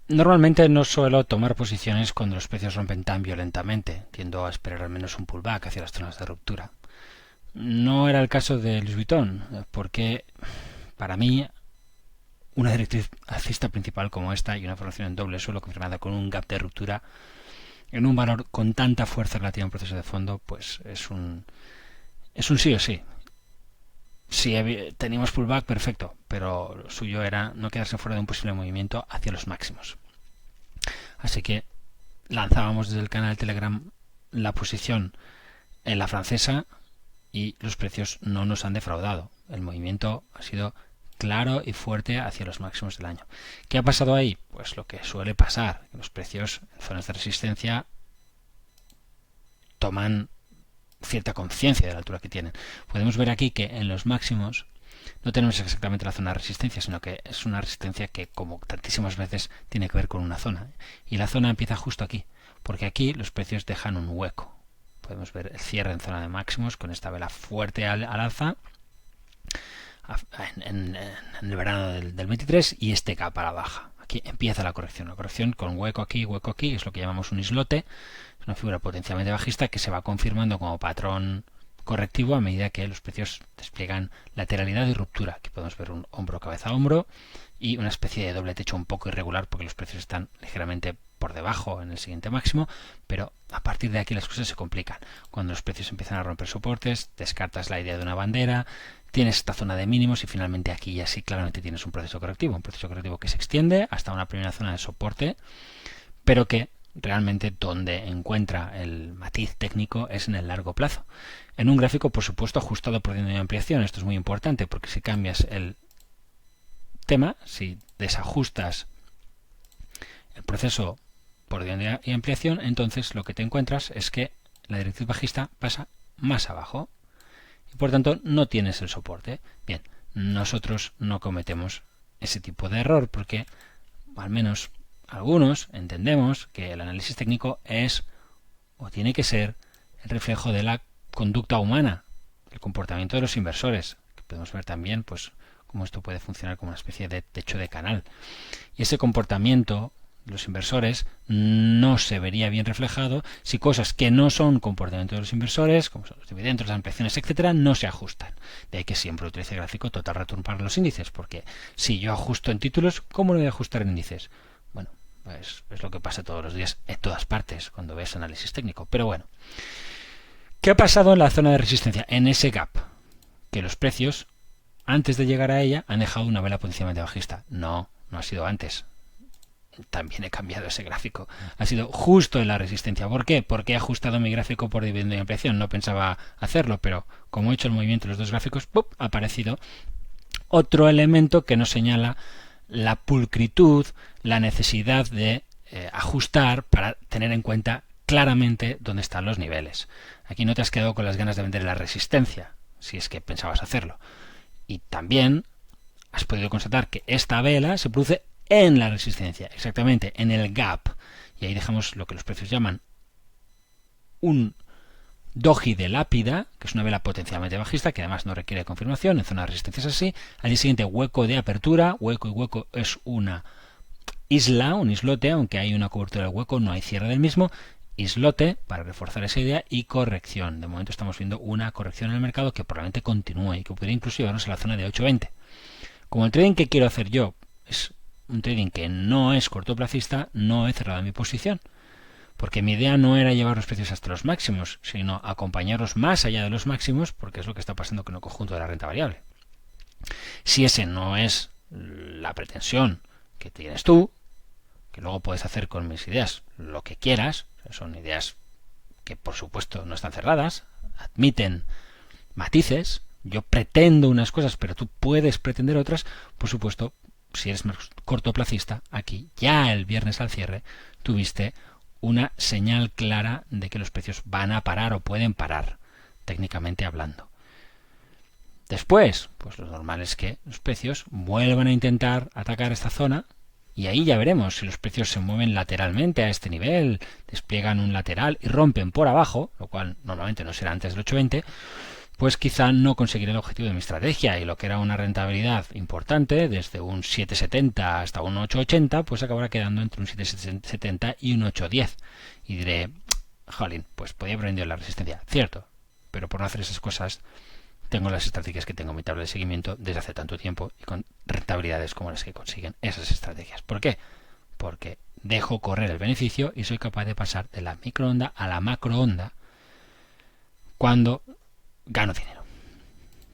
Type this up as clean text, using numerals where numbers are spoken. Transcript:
Normalmente no suelo tomar posiciones cuando los precios rompen tan violentamente. Tiendo a esperar al menos un pullback hacia las zonas de ruptura. No era el caso de Louis Vuitton, porque para mí una directriz alcista principal como esta y una formación en doble suelo confirmada con un gap de ruptura en un valor con tanta fuerza relativa a un proceso de fondo, pues es un sí o sí. Si teníamos pullback, perfecto, pero lo suyo era no quedarse fuera de un posible movimiento hacia los máximos. Así que lanzábamos desde el canal Telegram la posición en la francesa y los precios no nos han defraudado. El movimiento ha sido claro y fuerte hacia los máximos del año. ¿Qué ha pasado ahí? Pues lo que suele pasar, que los precios en zonas de resistencia toman cierta conciencia de la altura que tienen. Podemos ver aquí que en los máximos no tenemos exactamente la zona de resistencia, sino que es una resistencia que, como tantísimas veces, tiene que ver con una zona. Y la zona empieza justo aquí, porque aquí los precios dejan un hueco. Podemos ver el cierre en zona de máximos con esta vela fuerte al alza en el verano del 23 y este gap a la baja. Aquí empieza la corrección con hueco aquí, es lo que llamamos un islote. Es una figura potencialmente bajista que se va confirmando como patrón correctivo a medida que los precios despliegan lateralidad y ruptura. Aquí podemos ver un hombro cabeza a hombro y una especie de doble techo un poco irregular porque los precios están ligeramente por debajo en el siguiente máximo, pero a partir de aquí las cosas se complican. Cuando los precios empiezan a romper soportes, descartas la idea de una bandera, tienes esta zona de mínimos y finalmente aquí ya sí claramente tienes un proceso correctivo que se extiende hasta una primera zona de soporte, pero que realmente donde encuentra el matiz técnico es en el largo plazo. En un gráfico, por supuesto, ajustado por diagrama de ampliación. Esto es muy importante porque si cambias el tema, si desajustas el proceso por diagrama de ampliación, entonces lo que te encuentras es que la directriz bajista pasa más abajo y por tanto no tienes el soporte. Bien, nosotros no cometemos ese tipo de error porque al menos algunos entendemos que el análisis técnico es o tiene que ser el reflejo de la conducta humana, el comportamiento de los inversores, que podemos ver también pues cómo esto puede funcionar como una especie de techo de canal. Y ese comportamiento de los inversores no se vería bien reflejado si cosas que no son comportamiento de los inversores, como son los dividendos, las ampliaciones, etcétera, no se ajustan. De ahí que siempre utilice el gráfico total return para los índices, porque si yo ajusto en títulos, ¿cómo no voy a ajustar en índices? Bueno, pues es lo que pasa todos los días en todas partes cuando ves análisis técnico. Pero bueno, ¿qué ha pasado en la zona de resistencia? En ese gap, que los precios, antes de llegar a ella, han dejado una vela potencialmente bajista. No ha sido antes. También he cambiado ese gráfico. Ha sido justo en la resistencia. ¿Por qué? Porque he ajustado mi gráfico por dividendo y ampliación. No pensaba hacerlo, pero como he hecho el movimiento de los dos gráficos, ¡pum!, ha aparecido otro elemento que nos señala la pulcritud, la necesidad de ajustar para tener en cuenta claramente dónde están los niveles. Aquí no te has quedado con las ganas de vender la resistencia, si es que pensabas hacerlo. Y también has podido constatar que esta vela se produce en la resistencia, exactamente en el gap. Y ahí dejamos lo que los precios llaman un doji de lápida, que es una vela potencialmente bajista, que además no requiere confirmación, en zona de resistencia es así. Al día siguiente, hueco de apertura, hueco y hueco es una isla, un islote, aunque hay una cobertura del hueco, no hay cierre del mismo. Islote, para reforzar esa idea, y corrección. De momento estamos viendo una corrección en el mercado que probablemente continúe y que podría incluso llevarnos a la zona de 8.20. Como el trading que quiero hacer yo es un trading que no es cortoplacista, no he cerrado mi posición, porque mi idea no era llevar los precios hasta los máximos, sino acompañarlos más allá de los máximos, porque es lo que está pasando con el conjunto de la renta variable. Si ese no es la pretensión que tienes tú, que luego puedes hacer con mis ideas lo que quieras, son ideas que por supuesto no están cerradas, admiten matices, yo pretendo unas cosas pero tú puedes pretender otras, por supuesto, si eres más cortoplacista, aquí ya el viernes al cierre tuviste una señal clara de que los precios van a parar o pueden parar, técnicamente hablando. Después, pues lo normal es que los precios vuelvan a intentar atacar esta zona y ahí ya veremos si los precios se mueven lateralmente a este nivel, despliegan un lateral y rompen por abajo, lo cual normalmente no será antes del 8.20, pues quizá no conseguiré el objetivo de mi estrategia, y lo que era una rentabilidad importante, desde un 7,70 hasta un 8,80, pues acabará quedando entre un 7,70 y un 8,10. Y diré, jolín, pues podía haber vendido la resistencia, cierto, pero por no hacer esas cosas tengo las estrategias que tengo en mi tabla de seguimiento desde hace tanto tiempo y con rentabilidades como las que consiguen esas estrategias. ¿Por qué? Porque dejo correr el beneficio y soy capaz de pasar de la microonda a la macroonda cuando gano dinero.